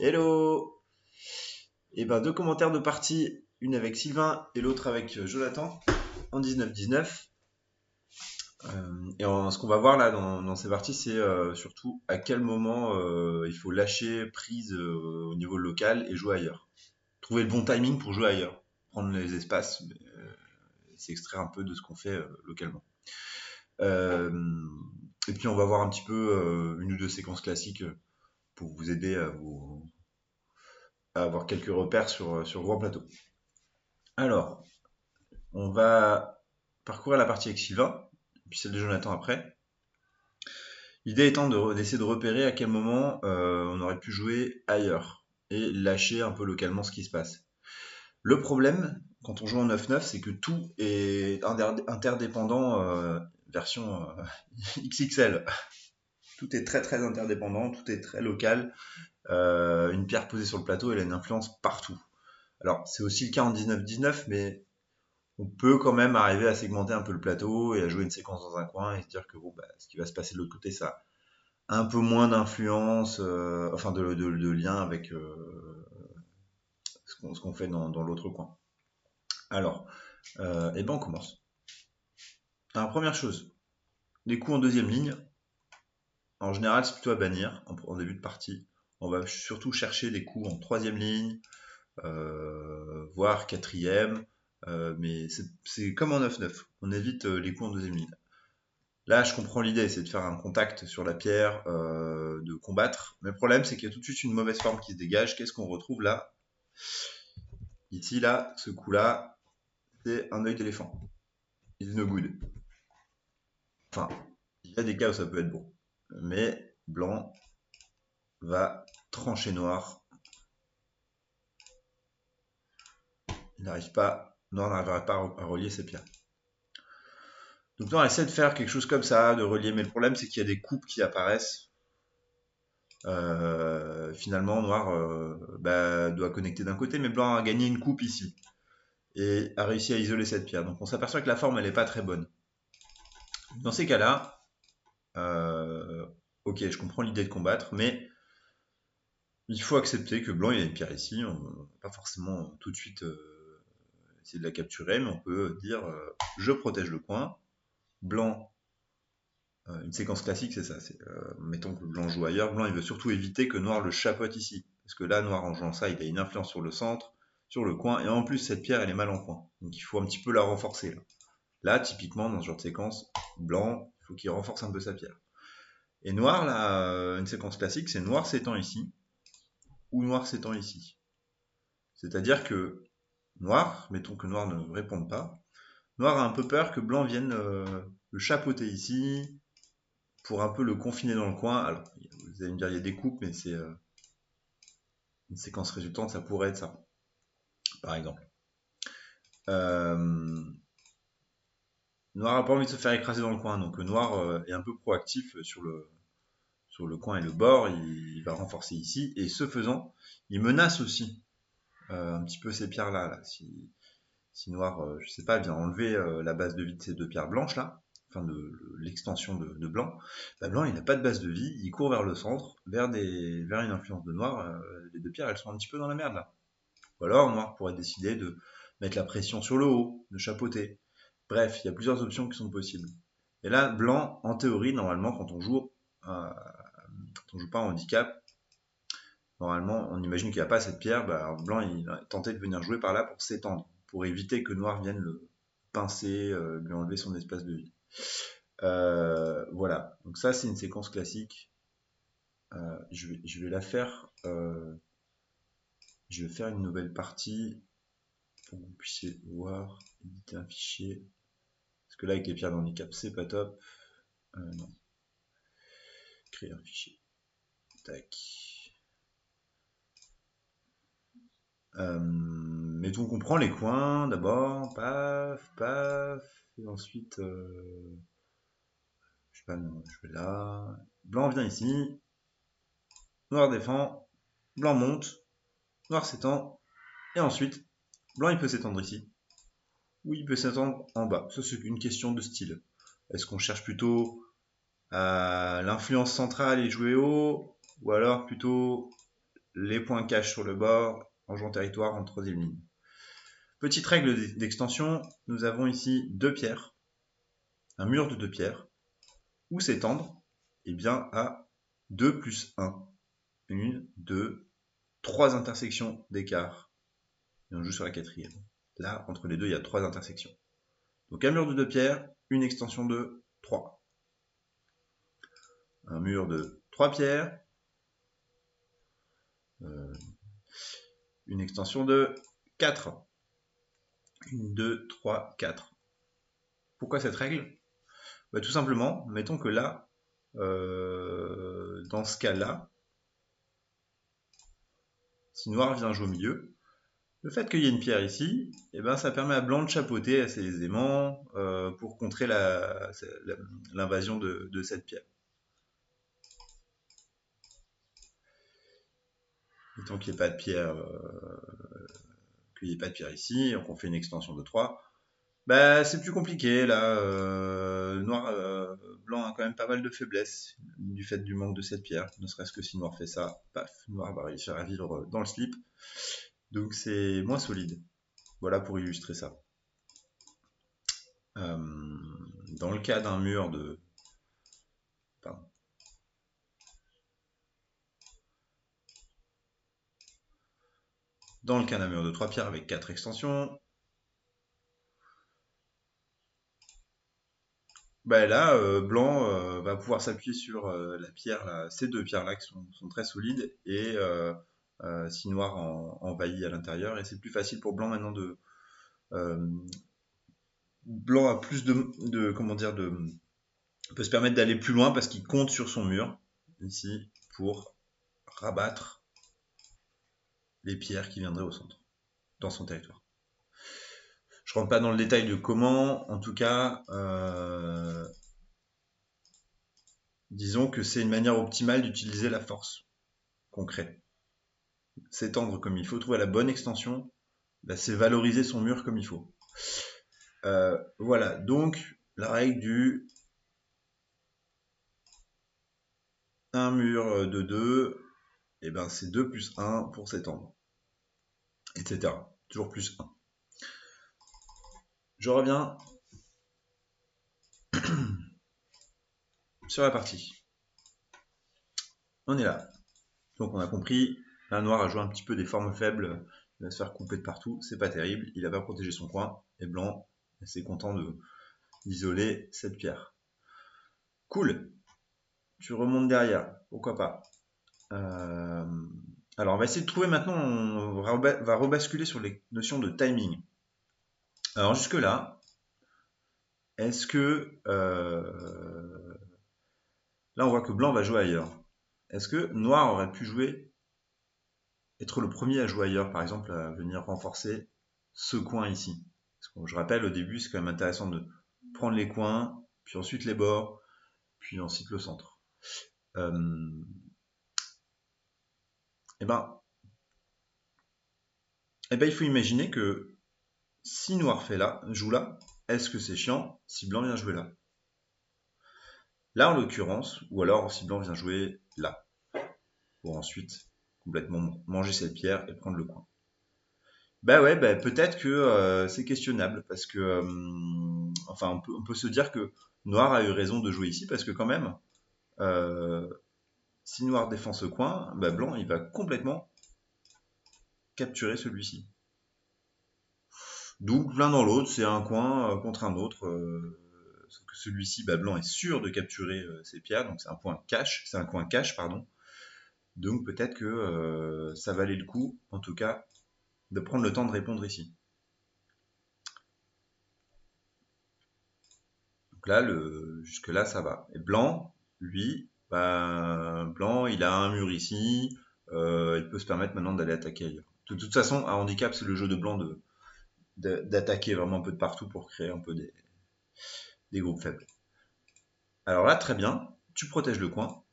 Hello! Et ben deux commentaires de partie, une avec Sylvain et l'autre avec Jonathan en 19-19. Ce qu'on va voir là dans ces parties, c'est surtout à quel moment il faut lâcher prise au niveau local et jouer ailleurs. Trouver le bon timing pour jouer ailleurs. Prendre les espaces, s'extraire un peu de ce qu'on fait localement. Euh, et puis on va voir un petit peu une ou deux séquences classiques pour vous aider à avoir quelques repères sur Grand Plateau. Alors, on va parcourir la partie avec Sylvain, puis celle de Jonathan après. L'idée étant d'essayer de repérer à quel moment on aurait pu jouer ailleurs et lâcher un peu localement ce qui se passe. Le problème, quand on joue en 9-9, c'est que tout est interdépendant version XXL. Tout est très très interdépendant, tout est très local. Une pierre posée sur le plateau, elle a une influence partout. Alors, c'est aussi le cas en 19-19, mais on peut quand même arriver à segmenter un peu le plateau et à jouer une séquence dans un coin et se dire que bon, bah, ce qui va se passer de l'autre côté, ça a un peu moins d'influence, enfin de lien avec ce qu'on fait dans l'autre coin. Alors, et ben on commence. Alors, première chose, les coups en deuxième ligne, en général, c'est plutôt à bannir en début de partie. On va surtout chercher des coups en troisième ligne, voire quatrième, mais c'est comme en 9-9. On évite les coups en deuxième ligne. Là, je comprends l'idée, c'est de faire un contact sur la pierre, de combattre. Mais le problème, c'est qu'il y a tout de suite une mauvaise forme qui se dégage. Qu'est-ce qu'on retrouve là? Ici, là, ce coup-là, c'est un œil d'éléphant. It's no good. Enfin, il y a des cas où ça peut être bon. Mais blanc va trancher noir. Noir n'arrivera pas à relier ses pierres. Donc là, on essaie de faire quelque chose comme ça, de relier. Mais le problème, c'est qu'il y a des coupes qui apparaissent. Finalement, noir doit connecter d'un côté, mais blanc a gagné une coupe ici et a réussi à isoler cette pierre. Donc on s'aperçoit que la forme, elle n'est pas très bonne. Dans ces cas-là, ok, je comprends l'idée de combattre, mais il faut accepter que blanc, il y a une pierre ici. On ne va pas forcément tout de suite essayer de la capturer, mais on peut dire je protège le coin. Blanc, une séquence classique, c'est ça. Mettons que blanc joue ailleurs. Blanc, il veut surtout éviter que noir le chapote ici. Parce que là, noir, en jouant ça, il a une influence sur le centre, sur le coin. Et en plus, cette pierre, elle est mal en coin. Donc, il faut un petit peu la renforcer. Là, typiquement, dans ce genre de séquence, blanc, il faut qu'il renforce un peu sa pierre. Et noir, là, une séquence classique, c'est noir s'étend ici, ou noir s'étend ici. C'est-à-dire que noir, mettons que noir ne réponde pas, noir a un peu peur que blanc vienne le chapeauter ici, pour un peu le confiner dans le coin. Alors, vous allez me dire, il y a des coupes, mais c'est une séquence résultante, ça pourrait être ça, par exemple. Noir n'a pas envie de se faire écraser dans le coin, donc Noir est un peu proactif sur le coin et le bord, il va renforcer ici, et ce faisant, il menace aussi un petit peu ces pierres-là. Là. Si Noir, je sais pas, vient enlever la base de vie de ces deux pierres blanches là, enfin de l'extension de blanc, bah, blanc il n'a pas de base de vie, il court vers le centre, vers une influence de noir, les deux pierres elles sont un petit peu dans la merde là. Ou alors noir pourrait décider de mettre la pression sur le haut, de chapeauter. Bref, il y a plusieurs options qui sont possibles. Et là, blanc, en théorie, normalement, quand on joue pas en handicap, normalement, on imagine qu'il n'y a pas cette pierre, bah, blanc il a tenté de venir jouer par là pour s'étendre, pour éviter que noir vienne le pincer, lui enlever son espace de vie. Voilà, donc ça c'est une séquence classique. Je vais la faire. Je vais faire une nouvelle partie pour que vous puissiez voir, éditer un fichier. Parce que là avec les pierres d'handicap c'est pas top. Non. Créer un fichier. Tac. Mettons qu'on prend les coins d'abord, paf, paf, et ensuite, je sais pas, non, je vais là. Blanc vient ici, noir défend, blanc monte, noir s'étend, et ensuite, blanc il peut s'étendre ici, ou il peut s'étendre en bas. Ça c'est une question de style. Est-ce qu'on cherche plutôt à l'influence centrale et jouer haut, ou alors plutôt les points cash sur le bord, en jouant territoire en troisième ligne. Petite règle d'extension, nous avons ici 2 pierres, un mur de 2 pierres, où s'étendre eh bien, à 2 plus 1. 1, 2, 3 intersections d'écart. Et on joue sur la quatrième. Là, entre les deux, il y a 3 intersections. Donc un mur de 2 pierres, une extension de 3. Un mur de 3 pierres, une extension de 4. 1, 2, 3, 4. Pourquoi cette règle? Bah, tout simplement, mettons que là, dans ce cas-là, si noir vient jouer au milieu, le fait qu'il y ait une pierre ici, eh ben, ça permet à blanc de chapeauter assez aisément pour contrer l'invasion de cette pierre. Mettons qu'il n'y ait pas de pierre, ici, donc on fait une extension de 3. Bah, c'est plus compliqué là. Blanc a quand même pas mal de faiblesses du fait du manque de cette pierre. Ne serait-ce que si noir fait ça, paf, noir va réussir à vivre dans le slip. Donc c'est moins solide. Voilà pour illustrer ça. Dans le cas d'un mur de... Pardon. Dans le cas d'un mur de 3 pierres avec 4 extensions, bah là, blanc va pouvoir s'appuyer sur la pierre, là, ces 2 pierres-là qui sont très solides, et si noir envahit à l'intérieur, et c'est plus facile pour blanc maintenant de... blanc a plus comment dire, peut se permettre d'aller plus loin parce qu'il compte sur son mur, ici, pour rabattre les pierres qui viendraient au centre, dans son territoire. Je rentre pas dans le détail de comment, en tout cas, disons que c'est une manière optimale d'utiliser la force qu'on crée. S'étendre comme il faut, trouver la bonne extension, bah, c'est valoriser son mur comme il faut. Voilà, donc la règle du 1 mur de 2, et ben c'est 2 plus 1 pour s'étendre, etc. Toujours plus 1. Je reviens sur la partie. On est là. Donc on a compris, un noir a joué un petit peu des formes faibles, il va se faire couper de partout, c'est pas terrible, il a pas protégé son coin, et blanc, c'est content d'isoler cette pierre. Cool, tu remontes derrière, pourquoi pas. Alors on va essayer de trouver maintenant, on va rebasculer sur les notions de timing. Alors jusque là, est-ce que... là on voit que blanc va jouer ailleurs. Est-ce que noir aurait pu être le premier à jouer ailleurs, par exemple à venir renforcer ce coin ici? Parce que je rappelle, au début c'est quand même intéressant de prendre les coins, puis ensuite les bords, puis ensuite le centre. Eh ben, il faut imaginer que si noir joue là, est-ce que c'est chiant si blanc vient jouer là? Là, en l'occurrence, ou alors si blanc vient jouer là, pour ensuite complètement manger cette pierre et prendre le coin. Bah ouais, peut-être que c'est questionnable, parce que, enfin, on peut se dire que noir a eu raison de jouer ici, parce que quand même, si noir défend ce coin, bah blanc, il va complètement capturer celui-ci. Donc l'un dans l'autre, c'est un coin contre un autre. Sauf que celui-ci, blanc est sûr de capturer ses pierres, donc c'est un coin cache, pardon. Donc peut-être que ça valait le coup, en tout cas, de prendre le temps de répondre ici. Donc là, jusque-là, ça va. Et blanc, lui, blanc, il a un mur ici, il peut se permettre maintenant d'aller attaquer ailleurs. De toute façon, un handicap, c'est le jeu de blanc d'attaquer vraiment un peu de partout pour créer un peu des groupes faibles. Alors là, très bien, tu protèges le coin.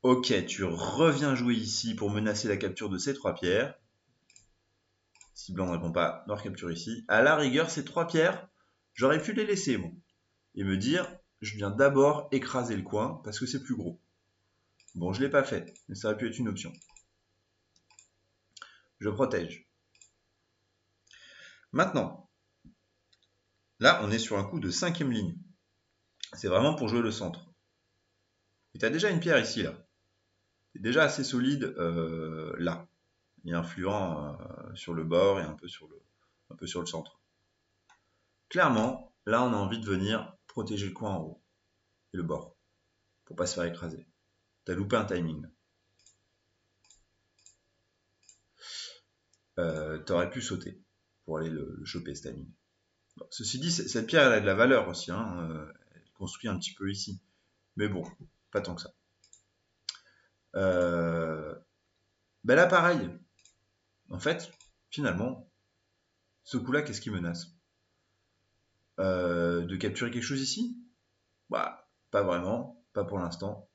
Ok, tu reviens jouer ici pour menacer la capture de ces 3 pierres. Si blanc ne répond pas, noir capture ici. À la rigueur, ces 3 pierres, j'aurais pu les laisser, bon. Et me dire, je viens d'abord écraser le coin, parce que c'est plus gros. Bon, je ne l'ai pas fait, mais ça aurait pu être une option. Je protège. Maintenant, là, on est sur un coup de 5e ligne. C'est vraiment pour jouer le centre. Et tu as déjà une pierre ici, là. C'est déjà assez solide là. Et influent sur le bord et un peu sur le centre. Clairement, là, on a envie de venir protéger le coin en haut et le bord pour pas se faire écraser. T'as loupé un timing. T'aurais pu sauter pour aller le choper ce timing. Bon, ceci dit, cette pierre elle a de la valeur aussi. Elle construit un petit peu ici. Mais bon, pas tant que ça. Ben là, pareil. En fait, finalement, ce coup-là, qu'est-ce qui menace De capturer quelque chose ici? Bah, pas vraiment, pas pour l'instant.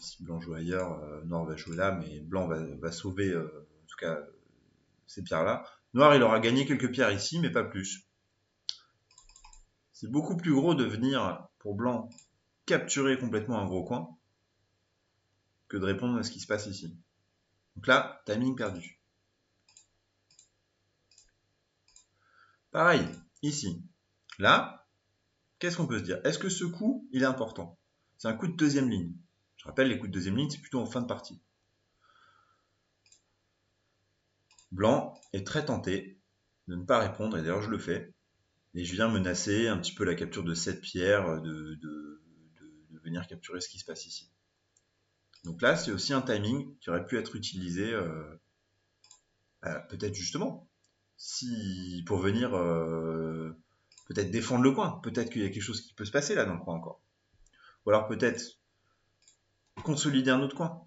Si blanc joue ailleurs, noir va jouer là, mais blanc va sauver, en tout cas, ces pierres-là. Noir, il aura gagné quelques pierres ici, mais pas plus. C'est beaucoup plus gros de venir, pour blanc, capturer complètement un gros coin, que de répondre à ce qui se passe ici. Donc là, timing perdu. Pareil, ici. Là, qu'est-ce qu'on peut se dire? Est-ce que ce coup, il est important? C'est un coup de deuxième ligne. Je rappelle, les coups de deuxième ligne, c'est plutôt en fin de partie. Blanc est très tenté de ne pas répondre, et d'ailleurs je le fais. Et je viens menacer un petit peu la capture de cette pierre, de venir capturer ce qui se passe ici. Donc là, c'est aussi un timing qui aurait pu être utilisé peut-être justement si pour venir peut-être défendre le coin. Peut-être qu'il y a quelque chose qui peut se passer là dans le coin encore. Ou alors peut-être consolider un autre coin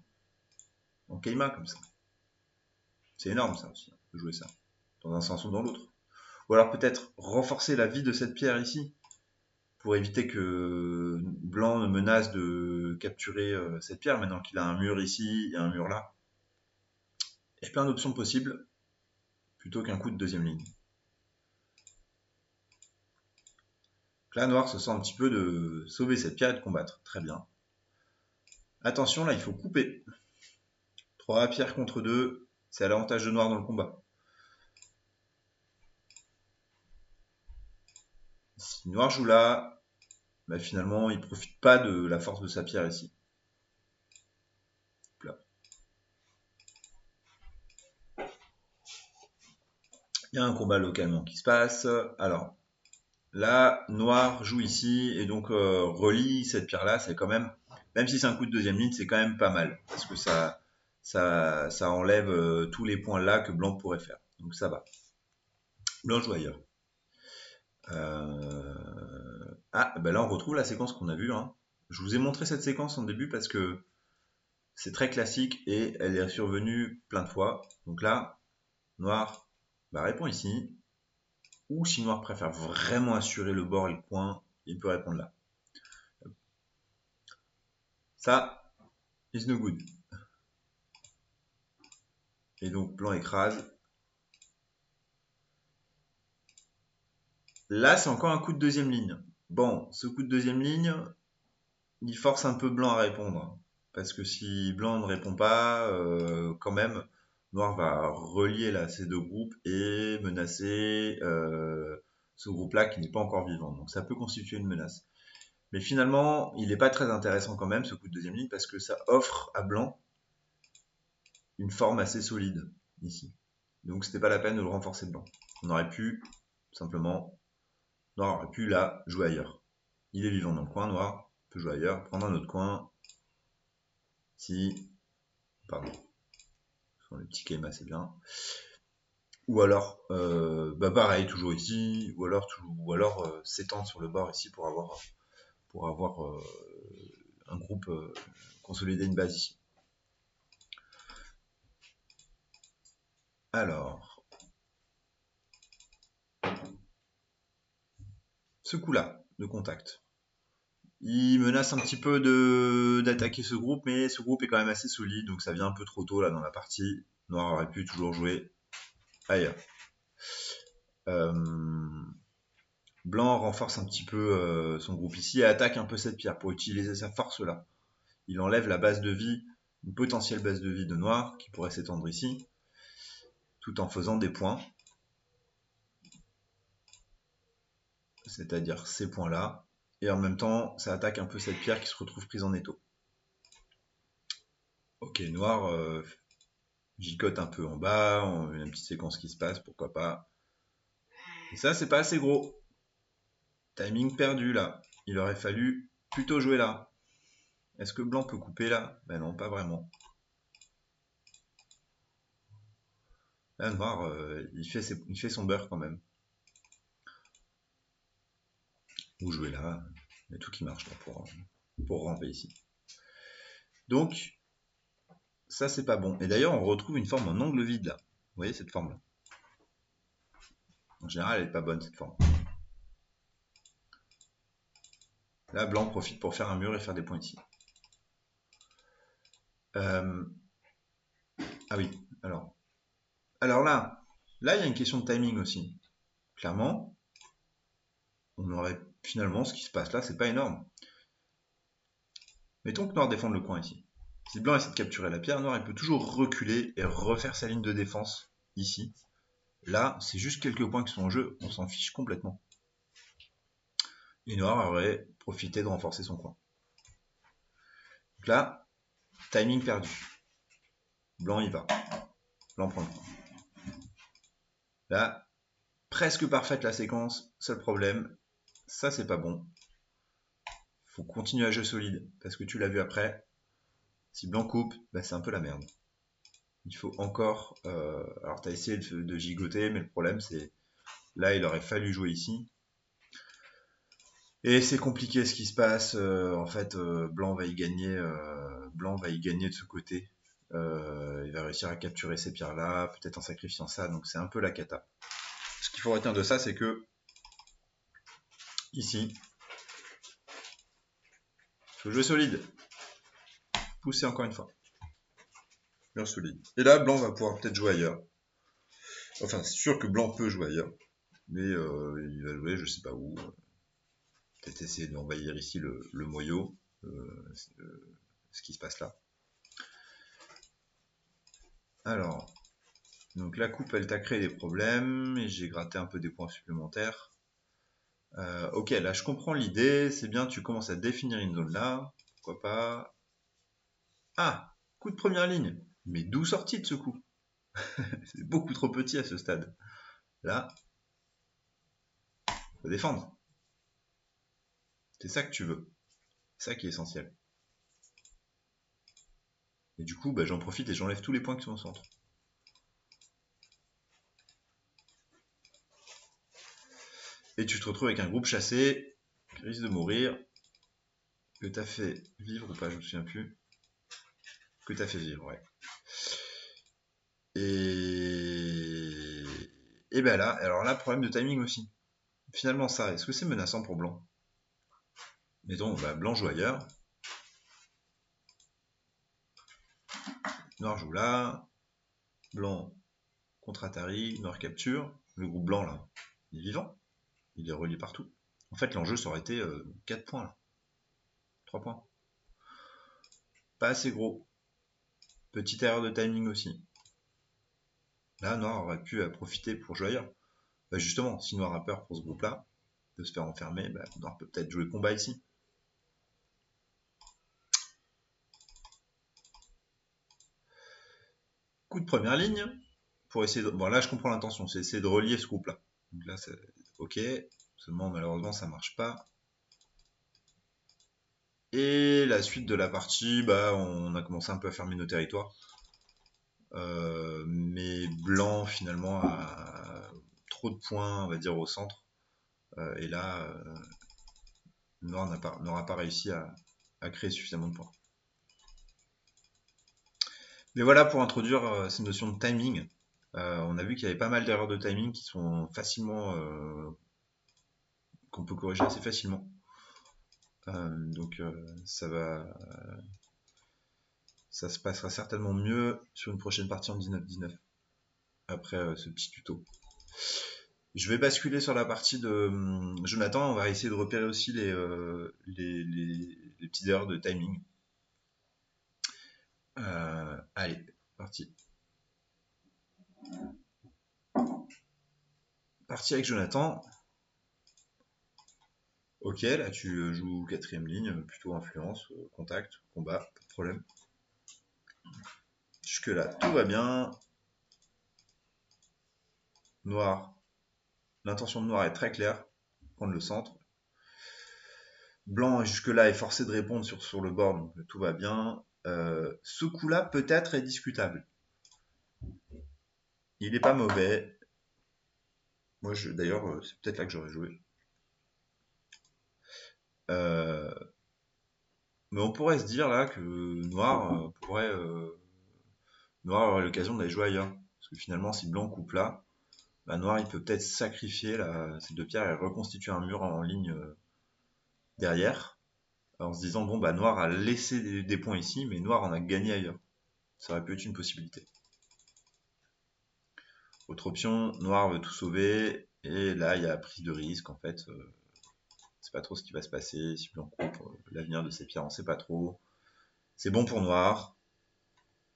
en Keima comme ça. C'est énorme ça aussi, de jouer ça, dans un sens ou dans l'autre. Ou alors peut-être renforcer la vie de cette pierre ici, pour éviter que blanc ne menace de capturer cette pierre, maintenant qu'il a un mur ici et un mur là. Il y a plein d'options possibles, plutôt qu'un coup de deuxième ligne. Donc là, noir se sent un petit peu de sauver cette pierre et de combattre. Très bien. Attention, là, il faut couper. 3 pierres contre 2, c'est à l'avantage de noir dans le combat. Si noir joue là, bah finalement, il ne profite pas de la force de sa pierre ici. Là. Il y a un combat localement qui se passe. Alors, là, noir joue ici et donc relie cette pierre-là. C'est quand même si c'est un coup de deuxième ligne, c'est quand même pas mal. Parce que ça enlève tous les points là que blanc pourrait faire. Donc ça va. Blanc joue ailleurs. Ah, ben là on retrouve la séquence qu'on a vue. Hein. Je vous ai montré cette séquence en début parce que c'est très classique et elle est survenue plein de fois. Donc là, noir répond ici. Ou si noir préfère vraiment assurer le bord et le coin, il peut répondre là. Ça, is no good. Et donc blanc écrase. Là, c'est encore un coup de deuxième ligne. Bon, ce coup de deuxième ligne, il force un peu blanc à répondre. Parce que si blanc ne répond pas, quand même, noir va relier là, ces deux groupes et menacer ce groupe-là qui n'est pas encore vivant. Donc ça peut constituer une menace. Mais finalement, il n'est pas très intéressant quand même, ce coup de deuxième ligne, parce que ça offre à blanc une forme assez solide ici. Donc c'était pas la peine de le renforcer blanc. On aurait pu simplement, noir aurait pu là jouer ailleurs. Il est vivant dans le coin, noir peut jouer ailleurs, prendre un autre coin. Si, pardon, le petit Keima c'est bien. Ou alors, pareil, toujours ici, ou alors s'étendre sur le bord ici pour avoir un groupe consolider une base ici. Alors, ce coup-là de contact, il menace un petit peu d'attaquer ce groupe, mais ce groupe est quand même assez solide, donc ça vient un peu trop tôt là dans la partie. Noir aurait pu toujours jouer ailleurs. Blanc renforce un petit peu son groupe ici et attaque un peu cette pierre pour utiliser sa force là. il enlève la base de vie, une potentielle base de vie de noir qui pourrait s'étendre ici, tout en faisant des points. C'est-à-dire ces points-là. Et en même temps, ça attaque un peu cette pierre qui se retrouve prise en étau. Ok, noir, gigote un peu en bas, on a une petite séquence qui se passe, pourquoi pas. Et ça, c'est pas assez gros. Timing perdu là. Il aurait fallu plutôt jouer là. Est-ce que blanc peut couper là? Ben non, pas vraiment. Là, noir, il fait son beurre quand même. Ou jouer là. Il y a tout qui marche là pour ramper ici. Donc, ça c'est pas bon. Et d'ailleurs, on retrouve une forme en angle vide là. Vous voyez cette forme là? En général, elle est pas bonne cette forme. Là, blanc profite pour faire un mur et faire des points ici. Ah oui, alors là, il y a une question de timing aussi. Clairement, on aurait finalement ce qui se passe là, c'est pas énorme. Mettons que noir défende le coin ici. Si blanc essaie de capturer la pierre, noir il peut toujours reculer et refaire sa ligne de défense ici. Là, c'est juste quelques points qui sont en jeu, on s'en fiche complètement. Et noir aurait profité de renforcer son coin. Donc là, timing perdu. Blanc y va. Blanc prend le coin. Là, presque parfaite la séquence. Seul problème, ça c'est pas bon. Faut continuer à jeu solide, parce que tu l'as vu après. Si blanc coupe, bah, c'est un peu la merde. Il faut encore... alors tu as essayé de gigoter, mais le problème c'est... Là, il aurait fallu jouer ici. Et c'est compliqué ce qui se passe. En fait, blanc va y gagner. Blanc va y gagner de ce côté. Il va réussir à capturer ces pierres-là, peut-être en sacrifiant ça. Donc c'est un peu la cata. Ce qu'il faut retenir de ça, c'est que ici, il faut jouer solide. Pousser encore une fois. Bien solide. Et là, blanc va pouvoir peut-être jouer ailleurs. Enfin, c'est sûr que blanc peut jouer ailleurs. Mais il va jouer, je sais pas où. Peut-être essayer d'envahir ici le moyau. Ce qui se passe là. Alors, donc la coupe, elle t'a créé des problèmes. Et j'ai gratté un peu des points supplémentaires. Ok, là je comprends l'idée. C'est bien, tu commences à définir une zone là. Pourquoi pas. Ah, coup de première ligne. Mais d'où sorti de ce coup? C'est beaucoup trop petit à ce stade. Là, faut défendre. C'est ça que tu veux. C'est ça qui est essentiel. Et du coup, bah, j'en profite et j'enlève tous les points qui sont au centre. Et tu te retrouves avec un groupe chassé, qui risque de mourir, que t'as fait vivre ou pas, je me souviens plus. Que t'as fait vivre, ouais. Et ben là, alors là, problème de timing aussi. Finalement, ça, est-ce que c'est menaçant pour blanc? Mettons, bah, blanc joue ailleurs. Noir joue là. Blanc contre Atari, noir capture. Le groupe blanc, là, il est vivant. Il est relié partout. En fait, l'enjeu, ça aurait été 4 points, là. 3 points. Pas assez gros. Petite erreur de timing aussi. Là, noir aurait pu profiter pour jouer ailleurs. Bah, justement, si noir a peur pour ce groupe-là, de se faire enfermer, bah, noir peut peut-être jouer combat ici. Coup de première ligne, pour essayer de... Bon, là, je comprends l'intention, c'est essayer de relier ce groupe-là. Donc là, c'est ok. Seulement, malheureusement, ça marche pas. Et la suite de la partie, bah, on a commencé un peu à fermer nos territoires. Mais blanc, finalement, a trop de points, on va dire, au centre. Et là, noir n'aura pas réussi à créer suffisamment de points. Mais voilà pour introduire ces notions de timing. On a vu qu'il y avait pas mal d'erreurs de timing qui sont facilement qu'on peut corriger assez facilement. Donc ça se passera certainement mieux sur une prochaine partie en 19-19 après ce petit tuto. Je vais basculer sur la partie de Jonathan. On va essayer de repérer aussi les petites erreurs de timing. parti. Parti avec Jonathan. Ok, là tu joues 4ème ligne, plutôt influence, contact, combat, pas de problème. Jusque là, tout va bien. Noir. L'intention de noir est très claire. Prendre le centre. Blanc, jusque-là, est forcé de répondre sur le board, donc tout va bien. Ce coup-là, peut-être, est discutable. Il n'est pas mauvais. Moi, d'ailleurs, c'est peut-être là que j'aurais joué. Mais on pourrait se dire là que Noir Noir aurait l'occasion d'aller jouer ailleurs. Parce que finalement, si Blanc coupe là, bah, Noir, il peut peut-être sacrifier ces deux pierres et reconstituer un mur en ligne derrière. En se disant, bon, bah, Noir a laissé des points ici, mais Noir en a gagné ailleurs. Ça aurait pu être une possibilité. Autre option, Noir veut tout sauver, et là, il y a prise de risque, en fait. C'est pas trop ce qui va se passer. Si Blanc coupe, l'avenir de ces pierres, on sait pas trop. C'est bon pour Noir,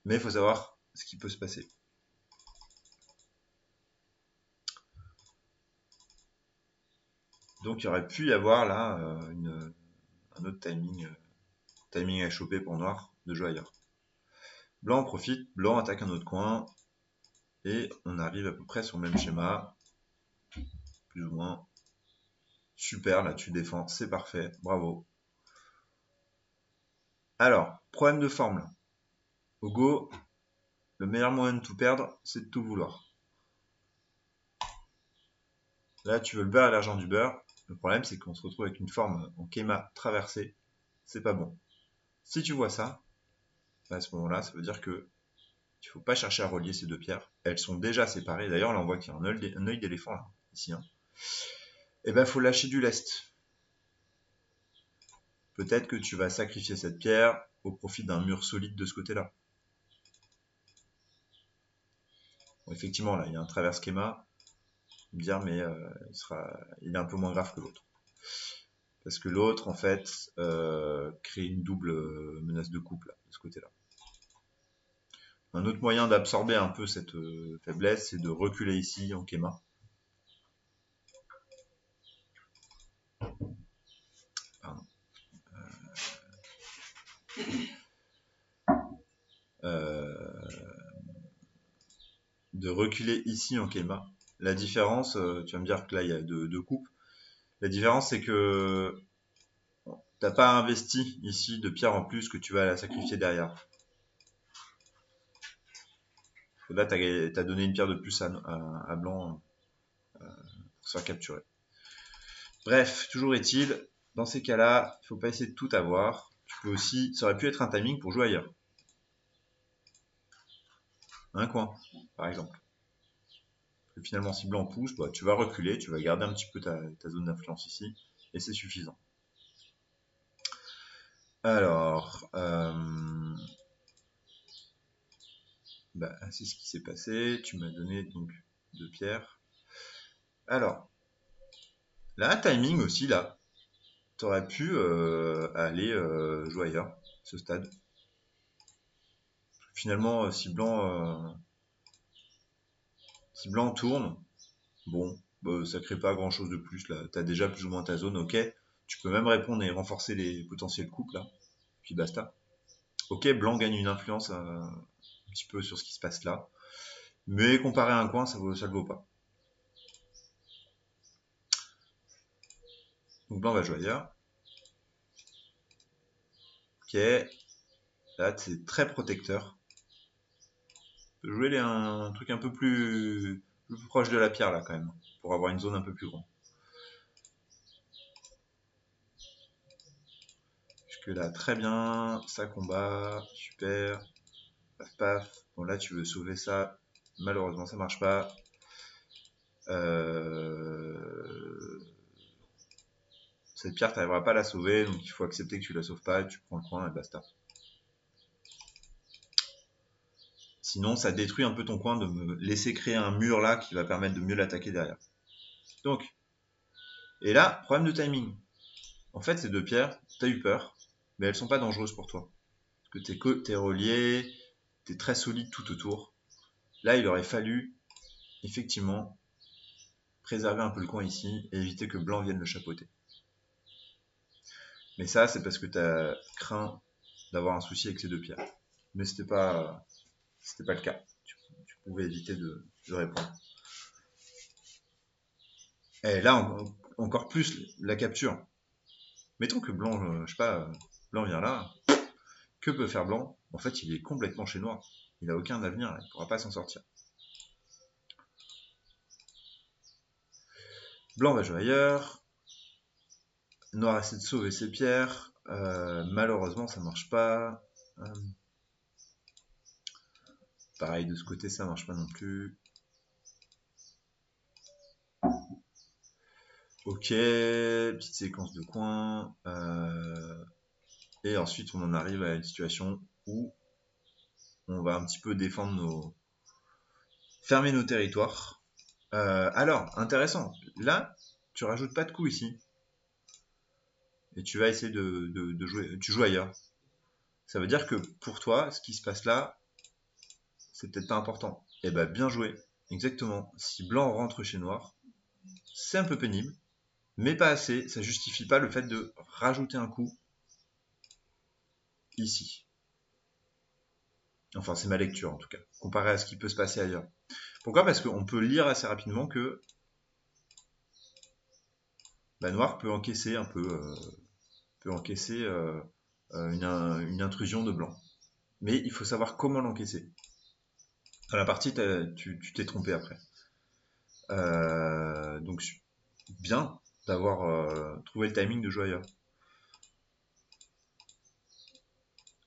mais il faut savoir ce qui peut se passer. Donc, il aurait pu y avoir là un autre timing à choper pour Noir de jouer ailleurs. Blanc profite, Blanc attaque un autre coin, et on arrive à peu près sur le même schéma, plus ou moins. Super, là tu défends, c'est parfait, bravo. Alors, problème de forme là. Au go, le meilleur moyen de tout perdre, c'est de tout vouloir. Là, tu veux le beurre et l'argent du beurre. Le problème, c'est qu'on se retrouve avec une forme en kéma traversée. C'est pas bon. Si tu vois ça, à ce moment-là, ça veut dire que il faut pas chercher à relier ces deux pierres. Elles sont déjà séparées. D'ailleurs, là, on voit qu'il y a un œil d'éléphant là, ici. Hein. Et ben, il faut lâcher du lest. Peut-être que tu vas sacrifier cette pierre au profit d'un mur solide de ce côté-là. Bon, effectivement, là, il y a un travers schéma. Dire, mais il est un peu moins grave que l'autre. Parce que l'autre, en fait, crée une double menace de coupe, là, de ce côté-là. Un autre moyen d'absorber un peu cette faiblesse, c'est de reculer ici en kéma. Pardon. De reculer ici en kéma. La différence, tu vas me dire que là, il y a deux coupes. La différence, c'est que t'as pas investi ici de pierre en plus que tu vas la sacrifier derrière. Là, tu as donné une pierre de plus à Blanc pour se faire capturer. Bref, toujours est-il, dans ces cas-là, il ne faut pas essayer de tout avoir. Tu peux aussi, ça aurait pu être un timing pour jouer ailleurs. Un coin, par exemple. Et finalement, si Blanc pousse, bah, tu vas reculer, tu vas garder un petit peu ta zone d'influence ici, et c'est suffisant. Alors, c'est ce qui s'est passé. Tu m'as donné donc 2 pierres. Alors, là, timing aussi, là. Tu aurais pu aller jouer ailleurs, ce stade. Finalement, si Blanc tourne, bon, ça crée pas grand chose de plus là. T'as déjà plus ou moins ta zone, ok. Tu peux même répondre et renforcer les potentiels coupes là. Puis basta. Ok, Blanc gagne une influence un petit peu sur ce qui se passe là. Mais comparé à un coin, ça le vaut pas. Donc Blanc va jouer ailleurs. Ok. Là, c'est très protecteur. Tu peux jouer un truc un peu plus proche de la pierre là quand même. Pour avoir une zone un peu plus grande. Là, très bien, ça combat, super, paf paf, bon là tu veux sauver ça, malheureusement ça marche pas, cette pierre t'arriveras pas à la sauver, donc il faut accepter que tu la sauves pas, tu prends le coin et basta. Sinon ça détruit un peu ton coin de me laisser créer un mur là qui va permettre de mieux l'attaquer derrière. Donc, et là, problème de timing. En fait ces deux pierres, t'as eu peur, mais elles sont pas dangereuses pour toi. Parce que t'es relié, tu es très solide tout autour. Là, il aurait fallu, effectivement, préserver un peu le coin ici et éviter que blanc vienne le chapeauter. Mais ça, c'est parce que tu as craint d'avoir un souci avec ces deux pierres. Mais c'était pas le cas. Tu pouvais éviter de répondre. Et là, encore plus la capture. Mettons que blanc, je sais pas, blanc vient là. Que peut faire blanc? En fait, il est complètement chez noir. Il n'a aucun avenir, il ne pourra pas s'en sortir. Blanc va jouer ailleurs. Noir essaie de sauver ses pierres. Malheureusement, ça marche pas. Pareil, de ce côté, ça marche pas non plus. Ok, petite séquence de coins. Et ensuite, on en arrive à une situation où on va un petit peu défendre fermer nos territoires. Alors, intéressant. Là, tu rajoutes pas de coups ici. Et tu vas essayer de jouer. Tu joues ailleurs. Ça veut dire que pour toi, ce qui se passe là, c'est peut-être pas important. Eh ben, bien joué. Exactement. Si blanc rentre chez noir, c'est un peu pénible, mais pas assez. Ça justifie pas le fait de rajouter un coup ici. Enfin, c'est ma lecture en tout cas, comparé à ce qui peut se passer ailleurs. Pourquoi? Parce qu'on peut lire assez rapidement que noir peut encaisser un peu, une intrusion de blanc. Mais il faut savoir comment l'encaisser. Dans la partie, tu t'es trompé après. Donc, bien d'avoir trouvé le timing de jouer ailleurs.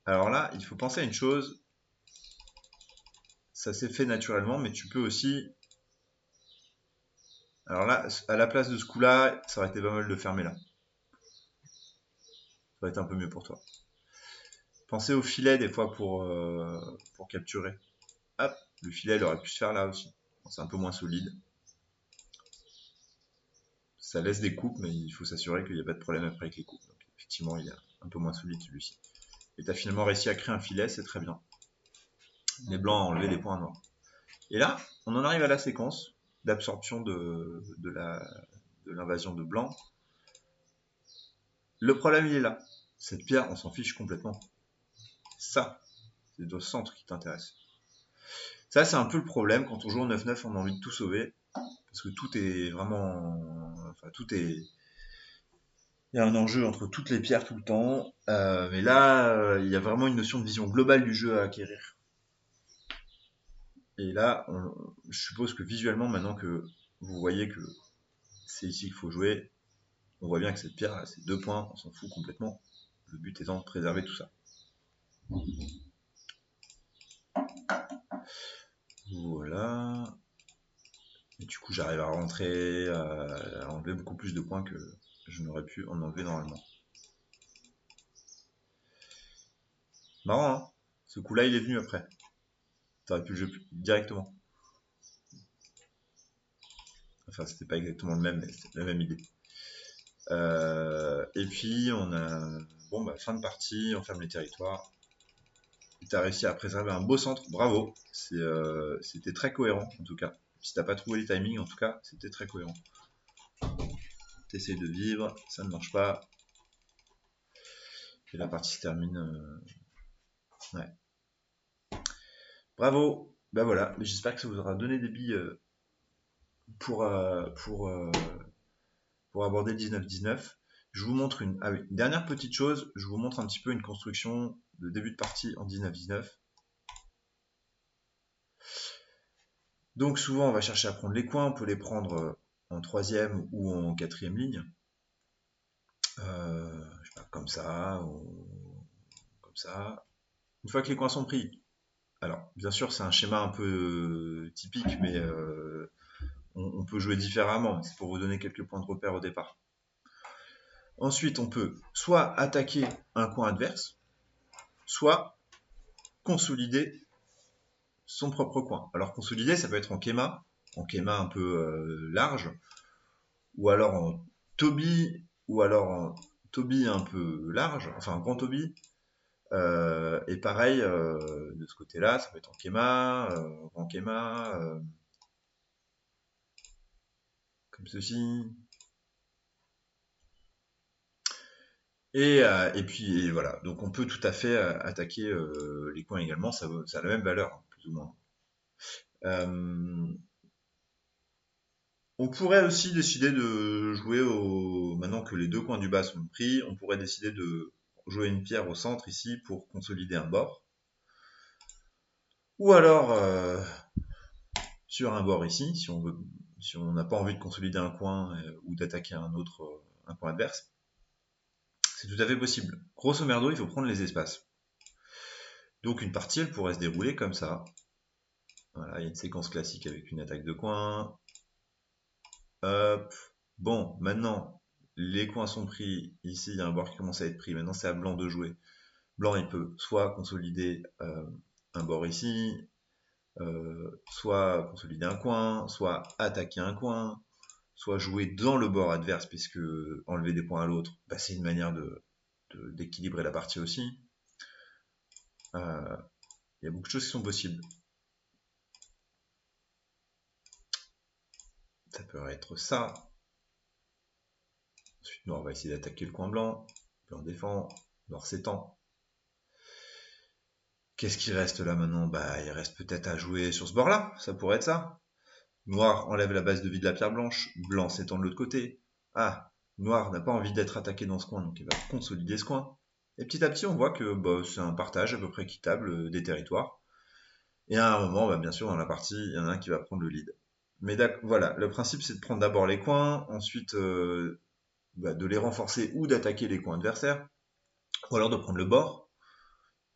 Alors là, il faut penser à une chose. Ça s'est fait naturellement, mais tu peux aussi... Alors là, à la place de ce coup-là, ça aurait été pas mal de fermer là. Ça aurait été un peu mieux pour toi. Pensez au filet des fois pour capturer. Hop, le filet il aurait pu se faire là aussi. Bon, c'est un peu moins solide. Ça laisse des coupes, mais il faut s'assurer qu'il n'y a pas de problème après avec les coupes. Donc effectivement, il est un peu moins solide celui-ci. Et tu as finalement réussi à créer un filet, c'est très bien. Les blancs ont enlevé les points noirs. Et là, on en arrive à la séquence d'absorption de l'invasion de blanc. Le problème, il est là. Cette pierre, on s'en fiche complètement. Ça, c'est le centre qui t'intéresse. Ça, c'est un peu le problème. Quand on joue en 9-9, on a envie de tout sauver. Parce que tout est vraiment... Enfin, tout est... Il y a un enjeu entre toutes les pierres tout le temps. Mais là, il y a vraiment une notion de vision globale du jeu à acquérir. Et là, je suppose que visuellement, maintenant que vous voyez que c'est ici qu'il faut jouer, on voit bien que cette pierre, c'est 2 points, on s'en fout complètement. Le but étant de préserver tout ça. Voilà. Et du coup, j'arrive à rentrer, à enlever beaucoup plus de points que je n'aurais pu en enlever normalement. Marrant, hein? Ce coup-là, il est venu après. T'aurais pu le jouer directement. Enfin, c'était pas exactement le même, mais c'était la même idée. Et puis, on a... Bon, fin de partie, on ferme les territoires. Tu as réussi à préserver un beau centre, bravo. C'était très cohérent, en tout cas. Si t'as pas trouvé les timings, en tout cas, c'était très cohérent. T'essayes de vivre, ça ne marche pas. Et la partie se termine... Ouais. Bravo. Ben voilà, j'espère que ça vous aura donné des billes pour aborder le 19-19. Je vous montre une dernière petite chose. Je vous montre un petit peu une construction de début de partie en 19-19. Donc souvent, on va chercher à prendre les coins. On peut les prendre en 3e ou en 4e ligne. Je sais pas, comme ça, ou comme ça. Une fois que les coins sont pris, alors bien sûr c'est un schéma un peu typique, mais on peut jouer différemment. C'est pour vous donner quelques points de repère au départ. Ensuite, on peut soit attaquer un coin adverse, soit consolider son propre coin. Alors consolider, ça peut être en kéma un peu large, ou alors en toby, ou alors en toby un peu large, enfin un grand toby, Et pareil, de ce côté-là, ça peut être en Kema, en grand Kema, comme ceci. Et puis et voilà, donc on peut tout à fait attaquer les coins également, ça a la même valeur, hein, plus ou moins. Euh, on pourrait aussi décider de jouer maintenant que les deux coins du bas sont pris, on pourrait décider de jouer une pierre au centre ici pour consolider un bord. Ou alors sur un bord ici, si on n'a pas envie de consolider un coin ou d'attaquer un coin adverse, c'est tout à fait possible. Grosso merdo, il faut prendre les espaces. Donc une partie, elle pourrait se dérouler comme ça. Voilà, il y a une séquence classique avec une attaque de coin. Hop. Bon, maintenant, les coins sont pris. Ici, il y a un bord qui commence à être pris. Maintenant, c'est à blanc de jouer. Blanc, il peut soit consolider un bord ici, soit consolider un coin, soit attaquer un coin, soit jouer dans le bord adverse, puisque enlever des points à l'autre, bah, c'est une manière d'équilibrer la partie aussi. Il y a beaucoup de choses qui sont possibles. Ça peut être ça. Ensuite, noir va essayer d'attaquer le coin blanc. Blanc défend. Noir s'étend. Qu'est-ce qui reste là maintenant? Bah, il reste peut-être à jouer sur ce bord-là. Ça pourrait être ça. Noir enlève la base de vie de la pierre blanche. Blanc s'étend de l'autre côté. Ah, noir n'a pas envie d'être attaqué dans ce coin, donc il va consolider ce coin. Et petit à petit, on voit que bah, c'est un partage à peu près équitable des territoires. Et à un moment, bah, bien sûr, dans la partie, il y en a un qui va prendre le lead. Mais voilà, le principe c'est de prendre d'abord les coins, ensuite bah, de les renforcer ou d'attaquer les coins adversaires, ou alors de prendre le bord.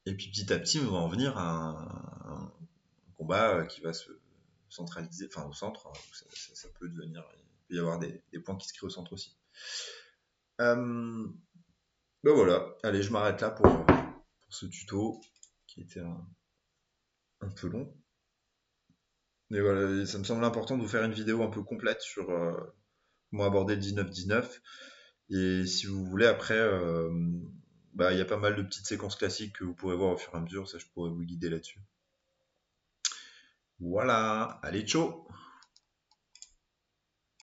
Et puis petit à petit, on va en venir à un combat qui va se centraliser, enfin au centre, hein, ça peut devenir, il peut y avoir des points qui se créent au centre aussi. Ben voilà, allez, je m'arrête là pour ce tuto qui était un peu long. Mais voilà, ça me semble important de vous faire une vidéo un peu complète sur comment aborder le 19-19. Et si vous voulez, après, bah, il y a pas mal de petites séquences classiques que vous pourrez voir au fur et à mesure, ça je pourrais vous guider là-dessus. Voilà, allez, ciao!